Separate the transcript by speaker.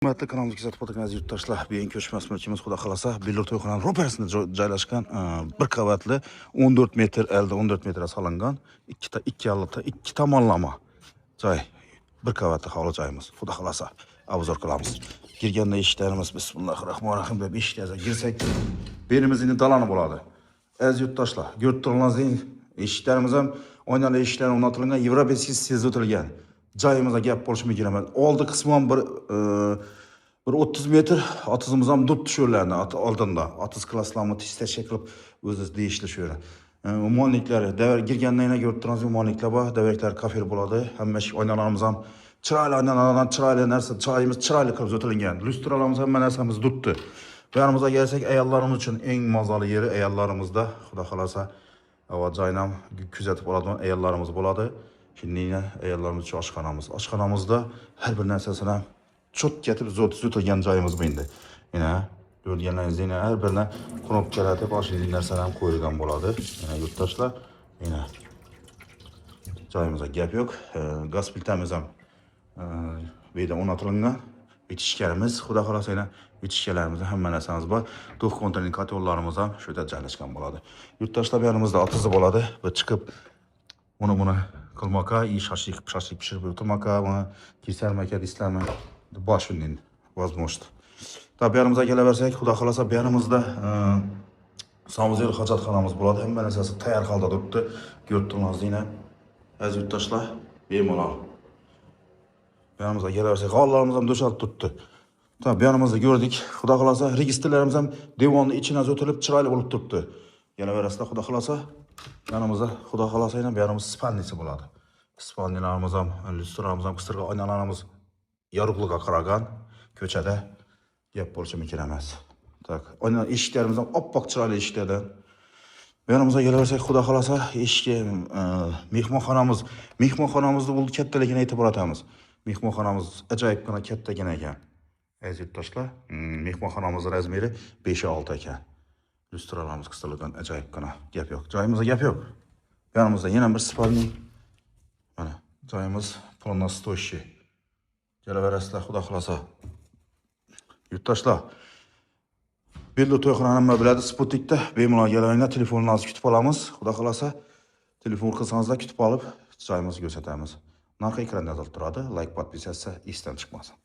Speaker 1: Hurmatli kanalimizni kuzatib o'tirgan yurtdoshlar, bugun ko'chmas mulkimiz Xudo xolasa Billur to'yxonaning ro'parasida joylashgan bir qavatli 14 metr elde 14 metr solingan ikki tomonlama joy. Bir qavatli hovli joyimiz. Xudo xolasa obzor qilamiz. Girganda eshiklarimiz bismillahirrohmanirrohim deb eshiklarga girsak, berimizning dalani bo'ladi. Aziz yurtdoshlar, ko'rib turganingizdek, eshiklarimiz ham oynali eshiklar o'rnatilgan, Yevropaskiy sezotilgan. Joyimizga gap bo'lishi mumkin emas. Oldi qismi ham bir 30 metr otizimiz ham duribdi shu yerlarni oldinda. 30 klasslarni tishtash qilib o'zi deyishli shu yer. Umonliklar davr girgandan keyin ko'rib turasiz, umonliklar bor, davraklar kafer bo'ladi. Hamma oynalarimiz ham chiroyli oynalardan chiroyli narsa, joyimiz chiroyli qilib o'tilgan. Lustralarimiz hamma narsamiz duribdi. Bu yerimizga kelsak, ayollarimiz uchun eng mazali yeri ayollarimizda. Xudo xolasa joyni ham kuzatib oladigan ayollarimiz bo'ladi. Şimdi ayollarimiz uchun oshxonamiz. Oshxonamizda har bir narsasini ham cho't ketib zo'tilgan joyimiz bu endi. Yana ko'rganlaringizdek, har birine knopkalar deb oshirgan narsalar ham qo'yilgan bo'ladi. Yana yurtdoshlar, yana joyimizda gap yo'q. Gaz plitamiz ham bu yerda o'rnatilgan. Bitishkarimiz, xudo xolasa yana bitishkalarimiz hamma narsamiz bor. To'q kontrolli kotollarimiz ham shu yerda joylashgan bo'ladi. Yurtdoshlar yanimizda otizi bo'ladi. Bir chiqib buni qilmoqqa, shashlik pishirib o'tirmoqqa, buni kesarmoqqa deysizlarmi? Boshundan возможно. Tabi yanimizga kelaversak, xudo xolasa bu yanimizda samozyol hojatxonamiz bo'ladi. Hamma narsasi tayyor holda turibdi. Ko'rib turganingizdek, aziz yurtdoshlar, bemalol. Bu yanimizga kelaversak, hollarimiz ham do'shalib turibdi. Tabi bu yanimizda ko'rdik, xudo xolasa registrlarimiz ham devonning ichidan o'tilib chiroyli bo'lib turibdi. Kelaverasizlar, xudo xolasa yanimizda xudo xolasa yana bu yanimiz spalnisi bo'ladi. Spalnilarimiz ham, lustralarimiz ham, qistirga oynalarimiz yorug'liqqa qaragan ko'chada gap bo'lishi mumkin emas. Tak, oyna eshiklarimiz ham oppoq chiroyli eshiklardan. Bu yanimizga kelaversak, xudo xolasa eshikka mehmonxonamizni bu kattaligini aytib o'tamiz. Mehmonxonamiz ajoyibgina kattagina ekan. Aziz yurtdoshlar, mehmonxonamiz razmeri 5-6 ekan. Lustralarimiz qistilgan ajoyibgina gap yo'q. Joyimizda gap yo'q. Bu yanimizda yana bir spalni. Mana joyimiz полностоящий. Kelaverasizlar, xudo xolasa. Yurtdoshlar, Billur to'yxonani nima biladi, Sputnikda bemalol kelinglar, telefoningizni kutib olamiz. Xudo xolasa, telefon qilsangizlar kutib olib, joyimizni ko'rsatamiz. Narxi ekranda turadi. Like, podpisatsiya esdan chiqmasin.